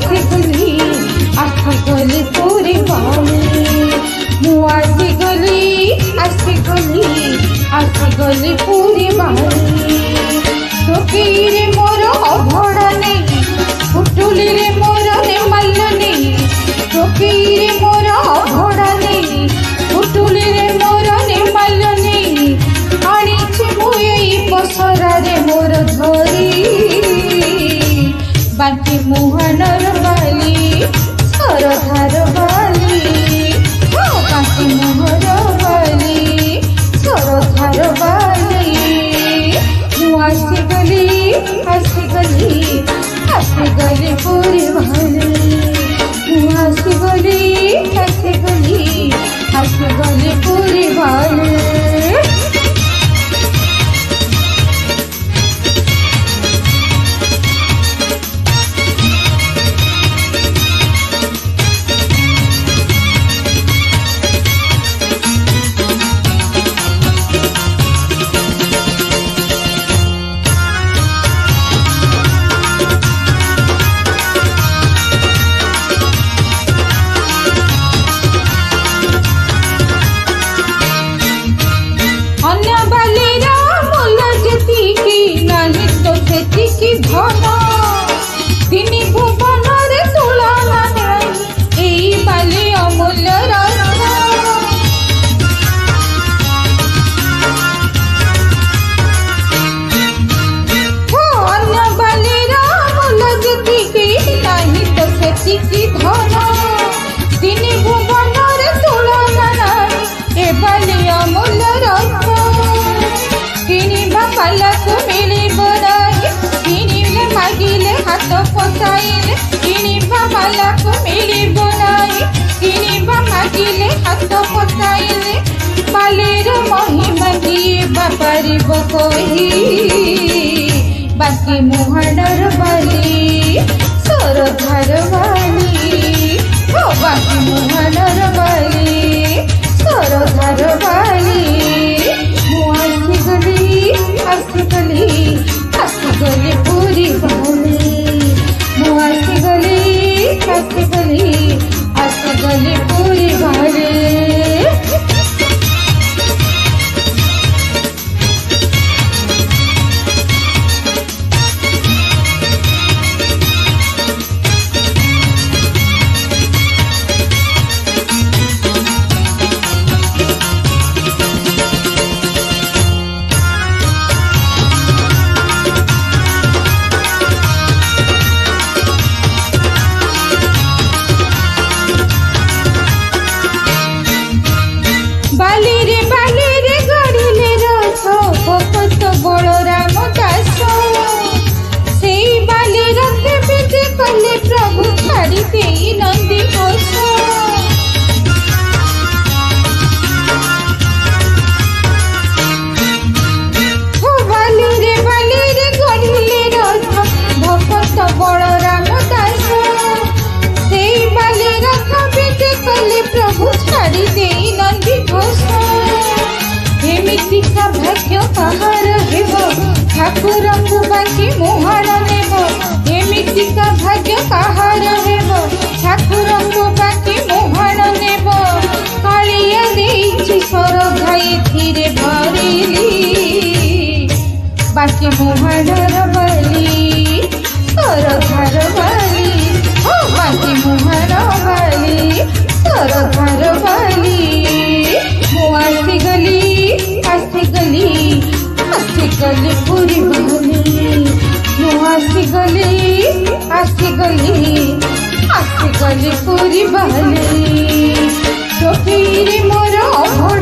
ଆସିଗଲି ଆସିଗଲି ପୁରୀ ବାଲି ମୁଁ ଆସିଗଲି ଆସିଗଲି ଆସିଗଲି ପୁରୀ ବାଲି ଟୋକେଇରେ ମୋର ଅଭଡ଼ା ନେଇ ପୁଟୁଳିରେ ମୋର ନେମାଲ ନେଇ ଟୋକେଇରେ ମୋର ଅଭଡ଼ା ନେଇ ପୁଟୁଳିରେ ମୋର ନେମାଲ ନେଇ ଆଣିଛି ମୁଁ ଏଇ ପସରାରେ ମୋର ଧରି ବାକି ମୁହାଣର ବାଲି ସରଧାର ବାଲି ବାକି ମୁହର ବାଲି ସରଧାର ବାଲି ମୁଁ ଆସିଗଲି ଆସିଗଲି ଆସିଗଲି ପୁରୀ ବାଲି ମୁଁ ଆସିଗଲି ଆସିଗଲି ଆସିଗଲି ପୁରୀ ବାଲି ধন তিনি ভুবନରେ তুলনা নাই এই বালি অমূল্য রত্ন অন্য বালির মূল্য যেতিকি নাই তো সেতিকি ধন তিনি ভুবନରେ তুলনা নাই এ বালি অমূল্য রত্ন কিনিবা পালাକୁ ମିଳିବ ନାହିଁ କିଣିଲେ ମାଗିଲେ ହାତ ପତାଇଲେ କିଣିବା ବାଲାକୁ ମିଳିବ ନାହିଁ କିଣିବା ମାଗିଲେ ହାତ ପତାଇଲେ ବାଲିର ମହିମା କିଏ ବା ପାରିବ କହି ବାକି ମୁହାଣର ବାଲି ସରଧାର ବାଲି ବାକି ମୁହାଣର ବାଲି ସରଧାର ବାଲି ମୁଁ ଆସିଗଲି ଆସିଗଲି ପୁରୀ ବାଲି ମୁଁ ଆସିଗଲି ଆସିଗଲି ଆସିଗଲି ପୁରୀ ବାଲି ବାଲିରେ ଗଡ଼ିଲେ ରଥ ଭକତ ବଳରାମ ଦାସ ସେଇ ବାଲି ରଥେ ବିଜେ କଲେ ପ୍ରଭୁ ଛାଡ଼ି ଦେଇ ନନ୍ଦୀ ଘୋଷ ବାଲିରେ ଗଡ଼ିଲେ ରଥ ଭକତ ବଳରାମ ଦାସ ସେଇ ବାଲି ରଥ ବିଜେ କଲେ ପ୍ରଭୁ ଛାଡ଼ି ଦେଇ ନନ୍ଦୀ ଘୋଷ ଏମିତିକା ଭାଗ୍ୟ କାହାର ହେବ ଠାକୁରଙ୍କୁ ବାକି ମୁହାଣ ନେବ ଏମିତିକା ଭାଗ୍ୟ କାହାର ହେବ ଠାକୁରଙ୍କୁ ବାକି ମୁହାଣ ନେବ କାଳିଆ ଦେଇଛି ସରଧା ଏଥିରେ ଭରିଲି ବାକି ମୁହାଣର ବାଲି ସରଧାର ବାଲି ବାକି ମୁହାଣ ବାଲି ସରଧାର ବାଲି ମୁଁ ଆସିଗଲି ଆସିଗଲି ଆସିଗଲି ପୁରୀ ବାଲି ମୁଁ ଆସିଗଲି ଆସିଗଲି ଆସିଗଲି ପୁରୀ ବାଲି ଟୋକେଇରେ ମୋର ଅଭଡ଼ା